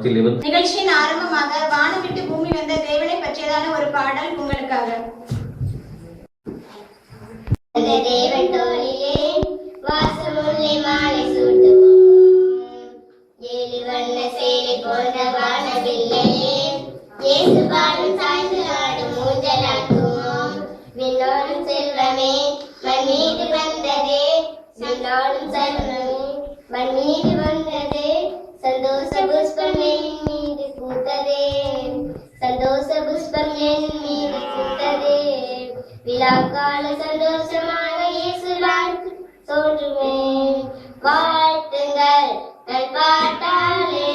மத்தியில் இருந்து நிகழ்ச்சியின் ஆரம்பமாக வானம் விட்டு பூமி வந்த தேவனை பற்றியதான ஒரு பாடல் உங்களுக்காக. தேவன் தோளிலே வாசமுள்ளே மாலை சூட்டுவோம், ஏழு வண்ண சேலை போன்ற வானவில்லையே இயேசு பாடும் சாய்ந்து ஆடும் ஊஞ்சலாக்குவோம். விண்ணோடும் செல்வமே மண் மீது வந்ததே, விண்ணோடும் செல்வமே மண் மீது வந்ததே, சந்தோஷ புஷ்பம் என் மீது பூத்ததே, சந்தோஷ புஷ்பம் என் மீது பூத்ததே, விழாக்கால சந்தோஷமாக இயேசு வாழ்த்து தோன்றுவேன். வாழ்த்துங்கள் நல்பாட்டாலே